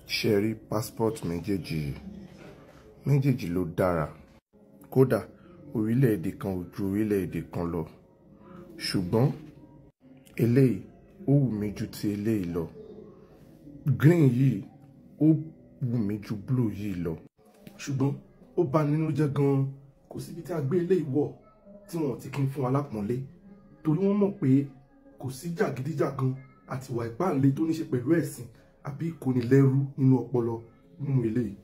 Ṣé rí passport méjèèjì ló dára, kódà orílẹ̀-èdè kan ò ju orílẹ̀-èdè kan lọ, ṣùgbọ́n eléyìí ó wù mí ju ti eléyìí lọ. Green yìí ó wù mí ju blue yìí lọ, ṣùgbọ́n ó bà nínú jẹ́ gan-an. Kò síbi tí a gbé eléyìí wọ̀ tí wọn ti kí ń fún wa lápọ́nlé, torí wọ́n mọ̀ pé kò sí jàgídíjàgan àti ìwà ìpáǹle tó ní ṣe pẹ̀lú ẹ̀sìn àbí ìkónilẹ́rú nínú ọpọlọ nínú eléyìí.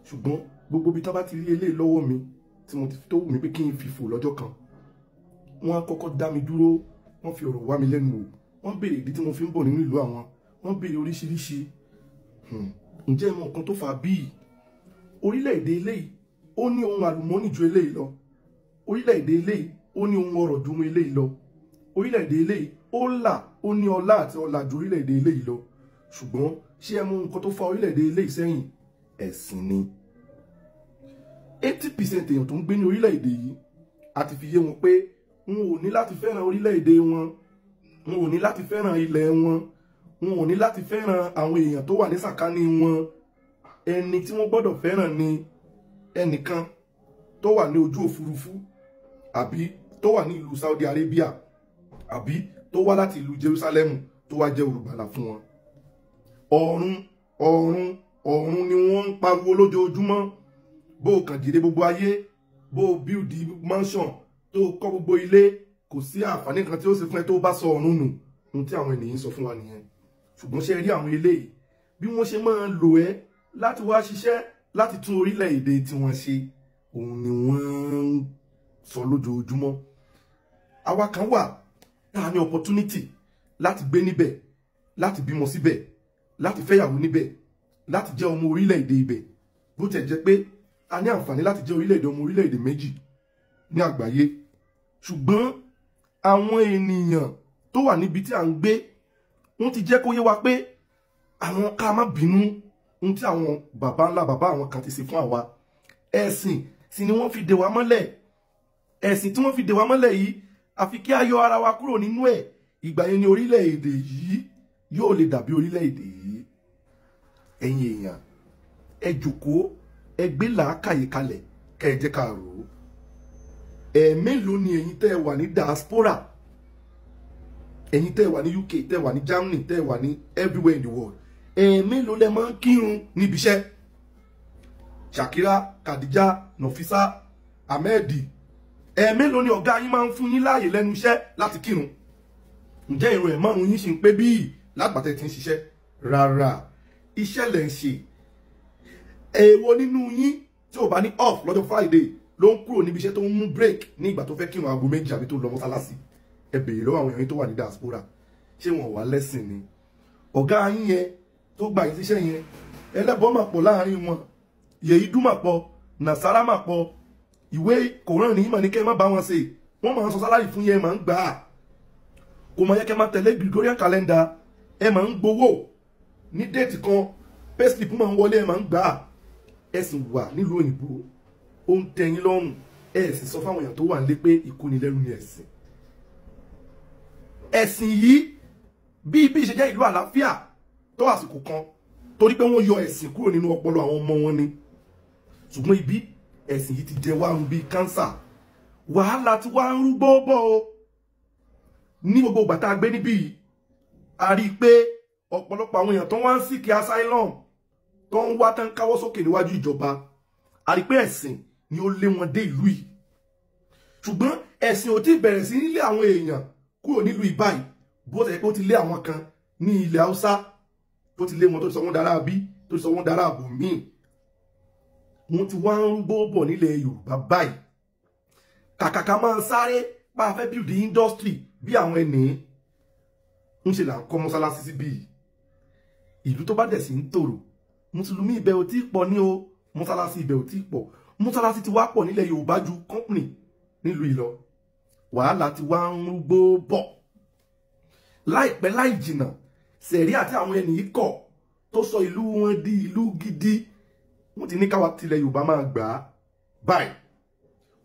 Ṣùgbọ́n gbogbo ibi tí wọ́n bá ti rí eléyìí lọ́wọ́ mi tí mo ti tó wù mí pé kí n fi fò lọ́jọ́ kan, wọ́n á kọ́kọ́ dá mi dúró, wọ́n fi ọ̀rọ̀ wá mi lẹ́nu wò, wọ́n béèrè ìdí tí mo fi ń bọ̀ nínú ìlú àwọn, wọ́n béèrè oríṣiríṣi. Ǹjẹ́ ìmọ̀ nǹkan tó fà bíi orílẹ̀-èdè eléyìí ó ní ohun àlùmọ́nì ju eléyìí lọ, orílẹ̀-èdè eléyìí ó ní ohun ọrọ̀ ju eléyìí lọ, orílẹ̀-èdè eléyìí ó là ó ní ọlá àti ọlà ju orílẹ̀-èdè eléyìí lọ. Ṣùgbọ́n ṣé ẹ mọ nǹkan tó fa orílẹ̀-èdè eléyìí sẹ́yìn? Ẹ̀sìn ni. 80% èèyàn tó ń gbé ní orílẹ̀-èdè yìí àti fi yé wọn pé wọn ò ní láti fẹ́ràn orílẹ̀-èdè wọn, wọn ò ní láti fẹ́ràn ilẹ̀ wọn, wọn ò ní láti fẹ́ràn àwọn èèyàn tó wà ní sàkání wọn. Ẹni tí wọ́n gbọ́dọ̀ fẹ́ràn ni ẹnìkan tó wà ní ojú òfurufú, àbí tó wà ní ìlú Saudi Arabia, àbí tó wá láti ìlú Jerusalem tó wá jẹ́ olùgbàlà fún wọn. Ọ̀run ni wọ́n ń pariwo lójoojúmọ́. Bó o kàn dìde gbogbo ayé, bó o build mansion, tó kọ́ gbogbo ilé, kò sí àǹfààní kan tí ó ṣe fún ẹ tó bá sọ ọ̀run nù. Ohun tí àwọn ènìyàn sọ fún wa nìyẹn. Ṣùgbọ́n ṣe rí àwọn eléyìí bí wọ́n ṣe máa ń lò ẹ́ láti wá ṣiṣẹ́ láti tún orílẹ̀-èdè tí wọ́n ṣe, òun ni wọ́n ń sọ lójoojúmọ́. Àwa kan wà tá a ní opportunity láti gbé níbẹ̀, láti bímọ síbẹ̀, láti fẹ́yàwó níbẹ̀, láti jẹ́ ọmọ orílẹ̀-èdè ibẹ̀, bó tẹ̀ jẹ́ pé a ní àǹfààní láti jẹ́ ọmọ orílẹ̀-èdè méjì ní àgbáyé. Ṣùgbọ́n àwọn ènìyàn tó wà níbi tí à ń gbé, wọ́n ti jẹ́ kó yé wa pé àwọn ká má bínú ohun tí àwọn bàbá ńlá bàbá àwọn kan ti ṣe fún àwa. Ẹ̀sìn sì ni wọ́n fi dè wá mọ́lẹ̀. Ẹ̀sìn tí wọ́n fi dè wá mọ́lẹ̀ yìí, àfi kí a yọ ara wa kúrò nínú ẹ̀. Ìgbà yẹn ni orílẹ̀-èdè yìí yóò lè dàbí orílẹ̀-èdè yìí. Ẹ̀yin èèyàn, ẹ jókòó, ẹ gbé làákàyè kalẹ̀, kẹ́ ẹ jẹ́ ká rò ó. Mélòó ni ẹ̀yin tẹ́ ẹ wà ní diaspora, ẹ̀yin tẹ́ ẹ wà ní UK, tẹ́ ẹ wà ní Germany, tẹ́ ẹ wà ní everywhere in the world, mélòó lẹ máa ń kírun níbi iṣẹ́? Shakira, Khadija, Nafisa, Ahmed, mélòó ni ọ̀gá yín máa ń fún yín láàyè lẹ́nu iṣẹ́ láti kírun? Ǹjẹ́ ìrun ẹ̀ márùn-ún yín ṣì ń pé bíi lágbàtẹ́ tí ń ṣiṣẹ́? Rárá, iṣẹ́ lẹ̀ ń ṣe. Èwo nínú yín tí ò bá ní off lọ́jọ́ Friday ló ń kúrò níbi iṣẹ́ tó ń mú break ní ìgbà tó fẹ́ kírun aago méjì àbí tó lọ mọ́sálásí? Ẹ béèrè lọ́wọ́ àwọn èèyàn tó wà ní diaspora, ṣé wọn wà lẹ́sìn ni? Ọ̀gá yín yẹn tó gbà yín síṣẹ́ yẹn, ẹlẹ́bọ mà pọ̀ láàrin wọn, yèédú mà pọ̀, nàsárà mà pọ̀, ìwé kòrán ní ìmọ̀ ní kẹ́ ẹ má bá wọn ṣe, wọ́n máa ń sọ sálárì fún yẹn, ẹ máa ń gbà á. Kò mọ̀ yẹ kẹ́ máa tẹ̀lé Gregorian calendar, ẹ máa ń gbowó ní déètì kan, payslip máa ń wọlé, ẹ máa ń gbà á. Ẹ sì wà nílùú òyìnbó, ó ń tẹ́yìn lọ́rùn, ẹ sì sọ fáwọn èèyàn tó wà nílé pé ìkónilẹ́rú ni ẹ̀sìn. Ẹ̀sìn yìí bí ibi ìṣe jẹ́ ìlú àlàáfíà tó àsìkò kan, torí pé wọ́n yọ ẹ̀sìn kúrò nínú ọpọlọ àwọn ọmọ wọn ni. Ṣùgbọ́n ibi ẹ̀sìn yìí ti jẹ wá ń bí kánsà. Wàhálà tí wá ń rúgbó bọ̀ o. Ní gbogbo ìgbà tá a gbé níbí yìí, a rí i pé ọ̀pọ̀lọpọ̀ àwọn èèyàn tó wá ń seek asylum, tó ń wá tán káwọ́ sókè níwájú ìjọba, a rí i pé ẹ̀sìn ni ó lé wọn dé ìlú yìí. Ṣùgbọ́n ẹ̀sìn ò tí ì bẹ̀rẹ̀ sí nílé àwọn èèyàn kúrò nílùú ìbáyìí, bó tẹ̀ pé ó ti lé àwọn kan ní ilẹ̀ Haúsá, tó ti lé wọn tó ti sọ wọ́n dára bí, tó ti sọ wọ́n dára àbò míì. Wọ́n ti wá ń gbó bọ̀ nílẹ̀ Yorùbá báyìí. Kàkàkà máa ń sáré bá a fẹ́ build industry bí àwọn ẹni ń ṣe là ń kọ́ mọ́sálásí sí bí. Ìlú tó bá dẹ̀ sí ń tòrò, mùsùlùmí ibẹ̀ ò tí pọ̀ ní o, mọ́sálásí ibẹ̀ ò tí pọ̀. Mọ́sálásí ti wá pọ̀ nílẹ̀ Yorùbá ju company nílùú ìlọ. Wàhálà ti wá ń rúgbó bọ̀. Láìpẹ́ láì jìnnà, Sẹ̀rí àti àwọn ẹni kọ̀ tó sọ ìlú wọn di ìlú gidi. Wọ́n ti ní káwa tilẹ̀ Yorùbá máa gbà á báyìí,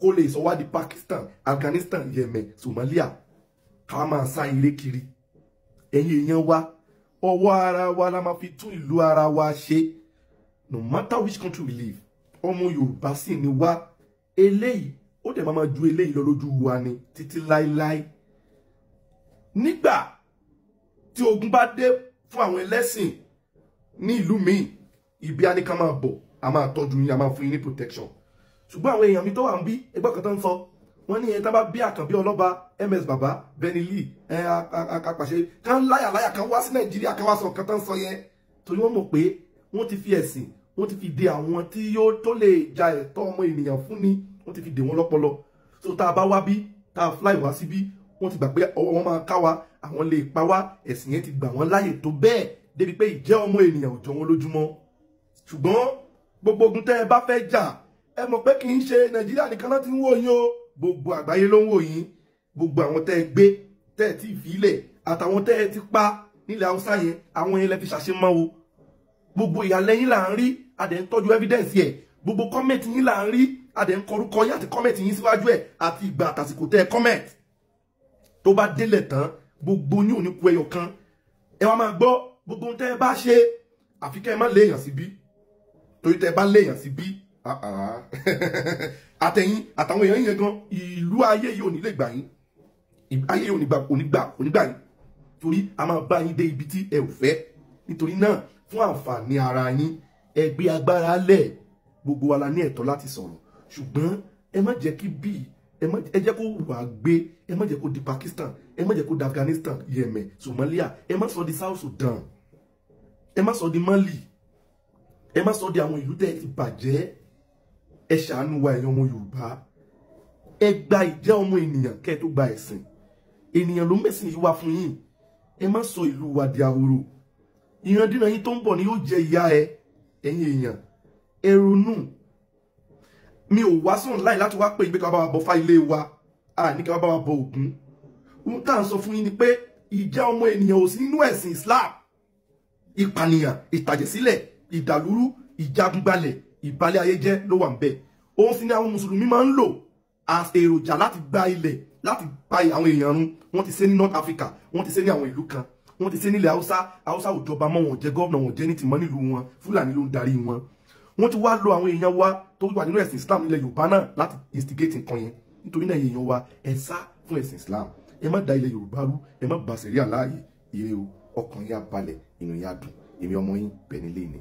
kó lè sọ wá di Pakistan, Afghanistan, Yemen, Somalia, ká máa sá eré kiri. Ẹ̀yin èèyàn wa, ọwọ́ ara wa la máa fi tún ìlú ara wa ṣe no matter which country we live. Ọmọ Yorùbá sì ni wá. Eléyìí ó dẹ̀ máa ju eléyìí lọ lójú wa ni títí láíláí. Nígbà tí ogun bá dé fún àwọn ẹlẹ́sìn ní ìlú míì, ibi a ní ká máa bọ̀, a máa tọ́jú yín, a máa fún yín ní protection. Ṣùgbọ́n àwọn èèyàn mi tó wà ń bí ẹgbẹ́ kan tó ń sọ, wọ́n ní ẹ̀ta bá bí Àkànbí Ọlọ́ba, MS Baba, Benny Lee, Apàṣẹ, kan láyà kan wá sí Nàìjíríà kan wá sọ kan tó ń sọ yẹn. Torí wọ́n mọ̀ pé wọ́n ti fi ẹ̀sìn, wọ́n ti fi dè àwọn tí yóò tó lè ja ẹ̀tọ́ ọmọ ènìyàn fún ni, wọ́n ti fi dè wọ́n lọ́pọlọ. So tá a bá wá bí, tá a fly wá síbí, wọ́n ti gbà pé ọwọ́ wọn máa ká wa, àwọn lè pa wá, ẹ̀sìn yẹn ti gbà wọ́n láyè tó bẹ́ẹ̀ débi pé ìjẹ́ ọmọ ènìyàn ò jọ wọn lójúmọ́. Ṣùgbọ́n gbogbo ogun tẹ́ ẹ bá fẹ́ jà, ẹ mọ̀ pé kì í ṣe Nàìjíríà nìkan náà ti ń wò yín o, gbogbo àgbáyé ló ń wò yín. Gbogbo àwọn tẹ́ ẹ gbé, tẹ́ ẹ ti ìfilẹ̀, àtàwọn tẹ́ ẹ ti pa nílẹ̀ Haúsá yẹn, àwọn yẹn lẹ fi ṣàṣemọ́ o. Gbogbo ìyàlẹ́yìn là ń rí, adẹ̀ ń tọ́jú evidence yẹ. Gbogbo comment yín là ń rí, adẹ̀ ń kọrúkọ yín àti comment yín síwájú ẹ̀ àti ìgbà àtàsìkò tẹ́ ẹ comment. Tó bá délẹ̀ tán, gbogbo yín ò ní kú ẹyọ kan. Ẹ wá máa gbọ́, gbogbo ohun tẹ́ ẹ bá ṣe, àfi kẹ́ ẹ má léèyàn síbí. Torí tẹ́ ẹ bá léèyàn síbí, àtẹ̀yìn àtàwọn èèyàn yẹn gan, ìlú ayé yìí ò ní lè gbà yín. Ayé yìí ò ní gbà yín. Torí a máa bá yín dé ibi tí ẹ ò fẹ́. Nítorí náà, fún àǹfààní ara yín, ẹ gbé agbára lẹ̀. Gbogbo wa la ní ẹ̀tọ́ láti sọ̀rọ̀. Ṣùgbọ́n ẹ má jẹ́ kí bí ẹ jẹ́ kó wà gbé, ẹ má jẹ́ kó di Pakistan, ẹ má jẹ́ kó di Afghanistan, Yemen, Somalia, ẹ má sọ di South Sudan, ẹ má sọ di Mali, ẹ má sọ di àwọn ìlú tẹ́ ti bàjẹ́. Ẹ ṣàánú wa ẹ̀yin ọmọ Yorùbá. Ẹ gba ìjẹ́ ọmọ ènìyàn kẹ́ tó gba ẹ̀sìn. Ènìyàn ló mẹ́sìn yìí wá fún yín. Ẹ má sọ ìlú wa di ahoro. Ìrandíran yín tó ń bọ̀ ni yóò jẹ ìyà ẹ̀yin èèyàn. Ẹ ronú. Mi ò wá sọ̀rọ̀ láì láti wá pé ìgbé ká bá wa bọ fá ilé wa. Ní ká bá wa bọ Ògún. Ohun tá à ń sọ fún yín ni pé ìjẹ́ ọmọ ènìyàn ò sí nínú ẹ̀sìn Islam. Ìpànìyàn, ìtàjẹ̀sílẹ̀, ìdàlúrú, ìjagunbalẹ̀, ìbalẹ̀ ayé jẹ́ ló wà ń bẹ̀. Òun sì ni àwọn Mùsùlùmí máa ń lò as èròjà láti gba ilẹ̀, láti pa àwọn èèyàn run. Wọ́n ti ṣe ní North Africa, wọ́n ti ṣe ní àwọn ìlú kan, wọ́n ti ṣe nílẹ̀ Haúsá ò jọba mọ́, wọn jẹ́ gọ́ọ̀nà, wọn jẹ́ ní tìmọ́ nílùú wọn, Fúlàní ló ń darí wọn. Wọ́n ti wá lo àwọn èèyàn wa tó wà nínú ẹ̀sìn Islam nílẹ̀ Yorùbá náà láti instigate nǹkan yẹn. Nítorí náà èèyàn wa, ẹ sá fún ẹ̀sìn Islam. Ẹ má da ilẹ̀ Yorùbá rú, ẹ má bà sẹ̀ríà láàyè. Ire o, ọkàn yín á balẹ̀, inú yín á dùn. Èmi ọmọ yín Benny Lee ni.